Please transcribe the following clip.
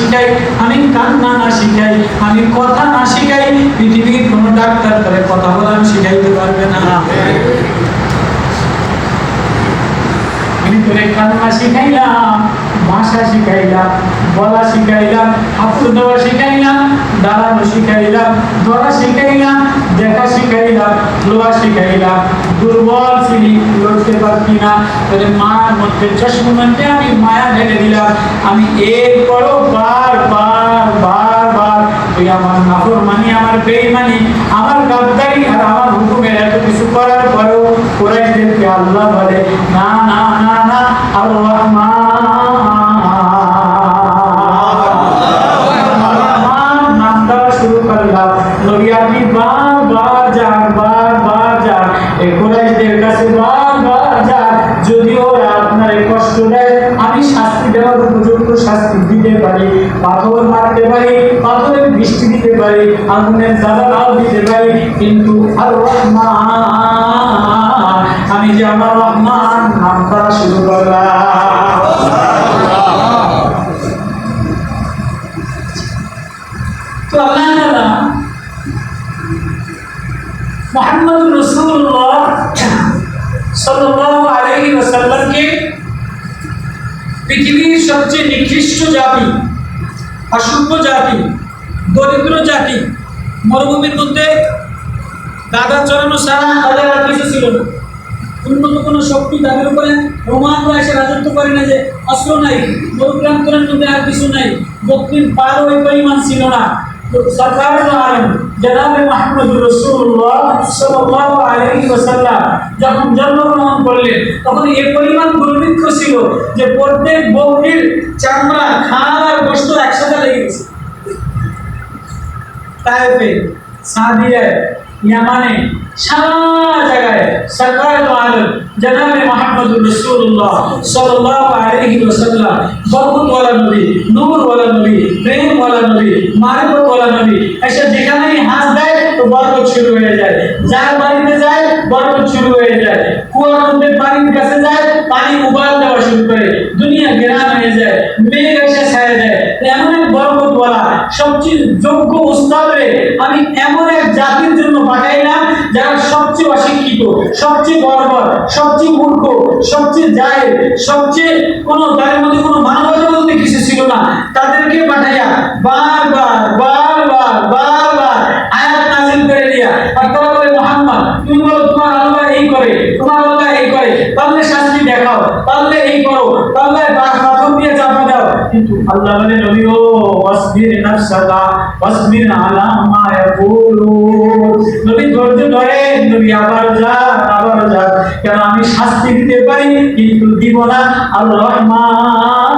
শিখাই, আমি কান্না না শিখাই, আমি কথা না শিখাই, পৃথিবীর কোনো ডাক্তার করে কথা বলা শিখাইতে পারবে না। আমি তোরে কান্না শিখাইলাম, ভাষা শিখাইলাম, বলা শিখাইলাম, হাঁপুর দেওয়া শিখাইলাম, দাঁড়ানো শিখাইলাম, ধরা শিখাইলাম, দেখা শিখাইলাম, লোয়া শিখাইলাম, দুর্বল ছিলি লড়তে পারতি না, তোরে মার মধ্যে চশমাতে আমি মায়া ঢেলে দিলাম। আমি এরপরও বার তুই আমার নাফরমানি, আমার বেঈমানি, আমার গাদ্দারি আর আমার হুকুমের এত কিছু করার পরেও কুরাইশদেরকে আল্লাহ বলে না না না না, আর রহমান নামটা শুরু করলাম। নবী আপনি বারবার যান এই কুরাইশদের কাছে বারবার যান, যদি ওরা আপনার কষ্ট দেয় আমি শাস্তি দেওয়ার উপযুক্ত শাস্তি দিতে পারি, পাথর মারতে পারি, পাথরের বৃষ্টি দিতে পারি, আগুনের জ্বালাও দিতে পারি, কিন্তু আর রহমান, আমি যে আমার রহমান নামটা শুরু করলাম। তো আল্লাহ তাআলা মুহাম্মদ রাসূলুল্লাহ সাল্লাল্লাহু আলাইহি ওয়াসাল্লামকে পৃথিবীর সবচেয়ে নিকৃষ্ট জাতি, অসভ্য জাতি, দরিদ্র জাতি, মরুভূমির মধ্যে গাধা চড়ানো ছাড়া তাদের আর কিছু ছিল না। উন্নত কোনো শক্তি তাদের উপরে রোমানরা এসে রাজত্ব করে না, যে অস্ত্র নাই, মরুপ্রান্তরের মধ্যে আর কিছু নাই, দক্ষিণ পারও ওই পরিমাণ ছিল না। সরকারের আলম জনাবে মুহাম্মদুর রাসূলুল্লাহ সাল্লাল্লাহু আলাইহি ওয়াসাল্লাম যখন জন্মগ্রহণ করলেন তখন এই পরিমাণ দুর্ভিক্ষ ছিল যে প্রত্যেক বকরির চামড়া, খাল আর গোশত একসাথে লেগে গেছে। তাইফে, সাদিয়ায়, ইয়ামানে, সারা জায়গায় সরকারের আলম জনাবে মুহাম্মদুর রাসূলুল্লাহ সাল্লাল্লাহু আলাইহি ওয়াসাল্লাম বরকতওয়ালা নবী, নূরওয়ালা নবী, প্রেমওয়ালা নবী, মারিফতওয়ালা নবী এসে যেখানেই হাত দেয় তো বরকত শুরু হয়ে যায়, যার বাড়িতে যায় বরকত শুরু হয়ে যায়, কুয়ার মধ্যে পানির কাছে যায় পানি উবাল দেওয়া শুরু করে, দুনিয়া ঘেরান হয়ে যায়, মেঘ এসে ছায়া দেয়। এমন এক বরকতওয়ালা সবচেয়ে যোগ্য উস্তাদরে আমি এমন এক জাতির জন্য পাঠাইলাম যারা সবচেয়ে অশিক্ষিত, সবচেয়ে বর্বর, সবচেয়ে মূর্খ, সবচেয়ে জাহেল, সবচেয়ে কোনো তাদের মধ্যে কোনো মানবতা বলতে কিছু ছিল না, তাদেরকে পাঠাইয়া বারবার আয়াত নাযিল করে দিয়া আর তারা বলে মুহাম্মদ তুমি বলো তোমার আল্লাহ এই করে, তোমার আল্লাহ এই করে, পারলে শাস্তি দেখাও, পারলে এই করো, পারলে পাথর দিয়ে চাপা দাও, কিন্তু আল্লাহ বলে নবী ও ওয়াসবির নাফসাকা ওয়াসবির আলা মা ইয়াকুলুন, নবী ধৈর্য ধরেন, নবী আবার যান, কেন আমি শাস্তি দিতে পারি কিন্তু দিব না। আর রহমান